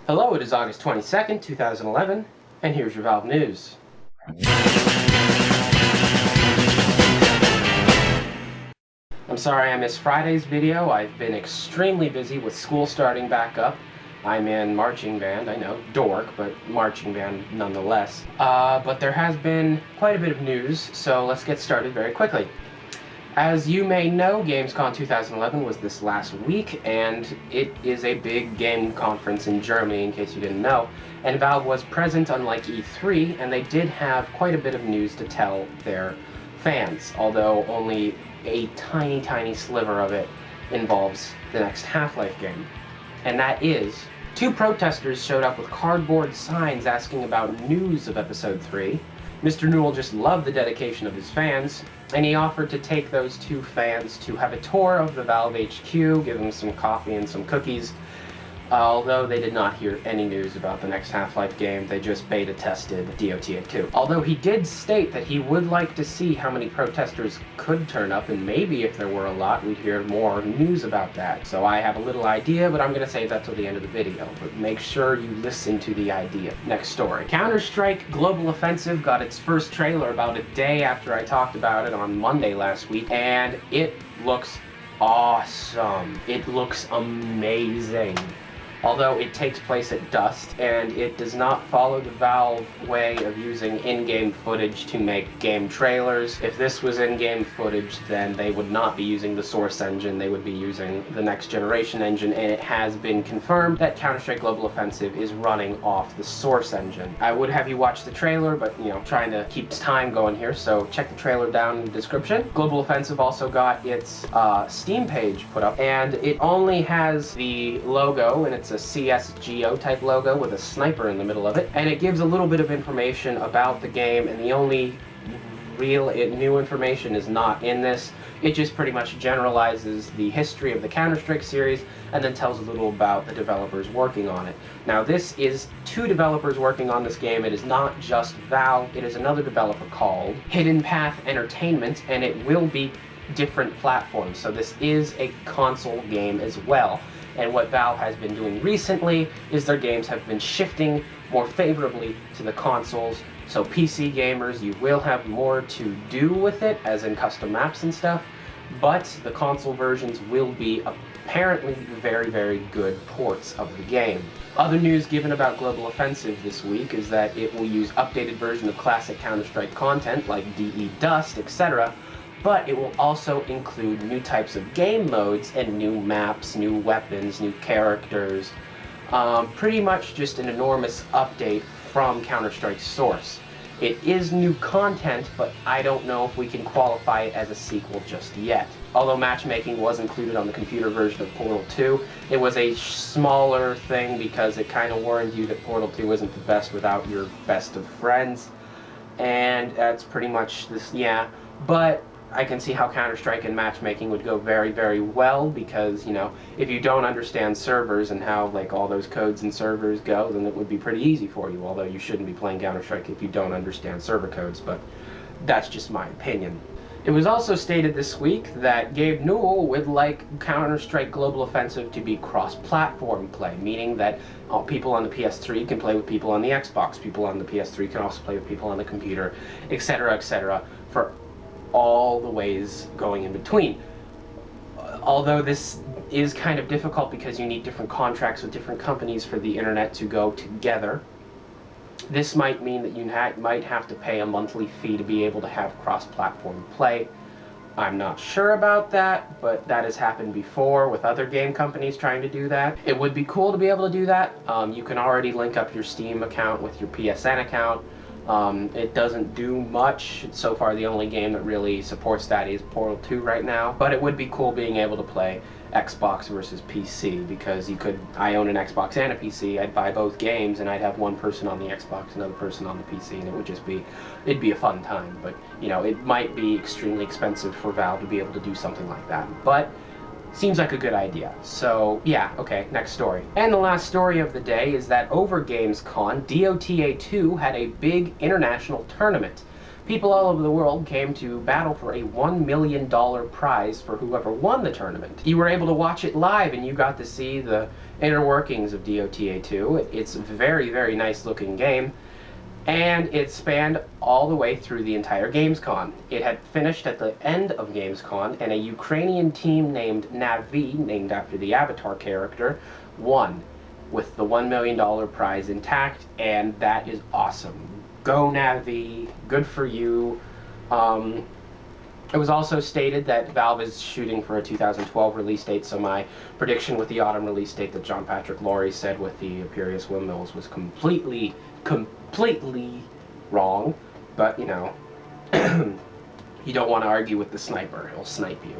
Hello, it is August 22nd, 2011, and here's your Valve News. I'm sorry I missed Friday's video. I've been extremely busy with school starting back up. I'm in marching band, I know, dork, but marching band nonetheless. But there has been quite a bit of news, so let's get started very quickly. As you may know, Gamescom 2011 was this last week, and it is a big game conference in Germany, in case you didn't know. And Valve was present, unlike E3, and they did have quite a bit of news to tell their fans, although only a tiny, tiny sliver of it involves the next Half-Life game. And that is, two protesters showed up with cardboard signs asking about news of Episode 3. Mr. Newell just loved the dedication of his fans, and he offered to take those two fans to have a tour of the Valve HQ, give them some coffee and some cookies. Although they did not hear any news about the next Half-Life game, they just beta tested DOTA 2. Although he did state that he would like to see how many protesters could turn up, and maybe if there were a lot, we'd hear more news about that. So I have a little idea, but I'm going to save that till the end of the video. But make sure you listen to the idea. Next story. Counter-Strike Global Offensive got its first trailer about a day after I talked about it on Monday last week, and it looks awesome. It looks amazing. Although it takes place at dusk, and it does not follow the Valve way of using in-game footage to make game trailers. If this was in-game footage, then they would not be using the Source engine, they would be using the next generation engine, and it has been confirmed that Counter-Strike Global Offensive is running off the Source engine. I would have you watch the trailer, but trying to keep time going here, so check the trailer down in the description. Global Offensive also got its Steam page put up, and it only has the logo, and it's a CSGO type logo with a sniper in the middle of it, and it gives a little bit of information about the game, and the only real new information is not in this. It just pretty much generalizes the history of the Counter-Strike series and then tells a little about the developers working on it. Now this is two developers working on this game. It is not just Valve, it is another developer called Hidden Path Entertainment, and it will be different platforms, so this is a console game as well. And what Valve has been doing recently is their games have been shifting more favorably to the consoles. So PC gamers, you will have more to do with it, as in custom maps and stuff, but the console versions will be apparently very, very good ports of the game. Other news given about Global Offensive this week is that it will use updated version of classic Counter-Strike content like DE Dust, etc., but it will also include new types of game modes and new maps, new weapons, new characters. Pretty much just an enormous update from Counter-Strike's source. It is new content, but I don't know if we can qualify it as a sequel just yet. Although matchmaking was included on the computer version of Portal 2, it was a smaller thing because it kind of warned you that Portal 2 isn't the best without your best of friends. And that's pretty much this, yeah. But I can see how Counter-Strike and matchmaking would go very, very well because, if you don't understand servers and how, all those codes and servers go, then it would be pretty easy for you, although you shouldn't be playing Counter-Strike if you don't understand server codes, but that's just my opinion. It was also stated this week that Gabe Newell would like Counter-Strike Global Offensive to be cross-platform play, meaning that people on the PS3 can play with people on the Xbox, people on the PS3 can also play with people on the computer, etc., for all the ways going in between. Although this is kind of difficult because you need different contracts with different companies for the internet to go together. This might mean that you might have to pay a monthly fee to be able to have cross-platform play. I'm not sure about that, but that has happened before with other game companies trying to do that. It would be cool to be able to do that. You can already link up your Steam account with your PSN account. It doesn't do much. So far the only game that really supports that is Portal 2 right now, but it would be cool being able to play Xbox versus PC, because I own an Xbox and a PC, I'd buy both games and I'd have one person on the Xbox, another person on the PC, and it'd be a fun time. But it might be extremely expensive for Valve to be able to do something like that, but seems like a good idea. So yeah, okay, next story. And the last story of the day is that over Gamescom, DOTA 2 had a big international tournament. People all over the world came to battle for a $1 million prize for whoever won the tournament. You were able to watch it live, and you got to see the inner workings of DOTA 2. It's a very, very nice looking game, and it spanned all the way through the entire Gamescom. It had finished at the end of Gamescom, and a Ukrainian team named Navi, named after the Avatar character, won with the $1 million prize intact, and that is awesome. Go Navi, good for you. It was also stated that Valve is shooting for a 2012 release date, so my prediction with the autumn release date that John Patrick Laurie said with the Imperious Windmills was completely wrong. But, you know, you don't want to argue with the sniper. He'll snipe you.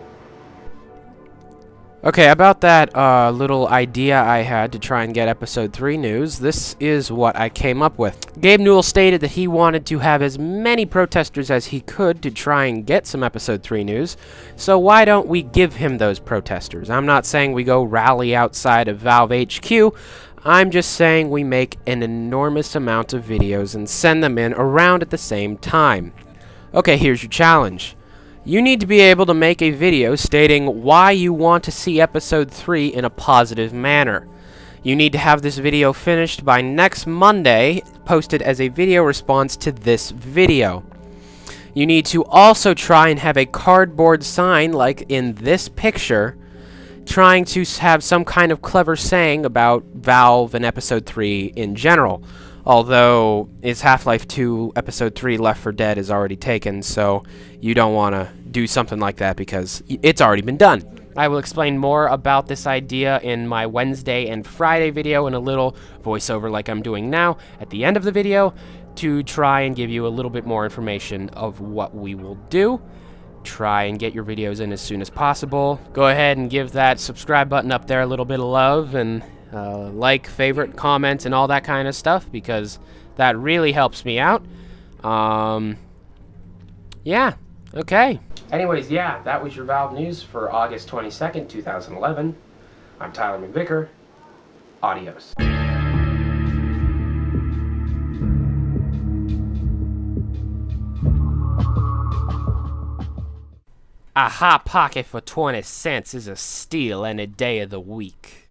Okay, about that little idea I had to try and get Episode 3 news, this is what I came up with. Gabe Newell stated that he wanted to have as many protesters as he could to try and get some Episode 3 news, so why don't we give him those protesters? I'm not saying we go rally outside of Valve HQ, I'm just saying we make an enormous amount of videos and send them in around at the same time. Okay, here's your challenge. You need to be able to make a video stating why you want to see Episode 3 in a positive manner. You need to have this video finished by next Monday, posted as a video response to this video. You need to also try and have a cardboard sign, like in this picture, trying to have some kind of clever saying about Valve and Episode 3 in general. Although, it's Half-Life 2, Episode 3, Left 4 Dead is already taken, so you don't want to do something like that because it's already been done. I will explain more about this idea in my Wednesday and Friday video in a little voiceover like I'm doing now at the end of the video to try and give you a little bit more information of what we will do. Try and get your videos in as soon as possible. Go ahead and give that subscribe button up there a little bit of love and like, favorite, comment, and all that kind of stuff, because that really helps me out. Yeah, okay. Anyways, yeah, that was your Valve news for August 22nd, 2011. I'm Tyler McVicker. Adios. A hot pocket for 20 cents is a steal any day of the week.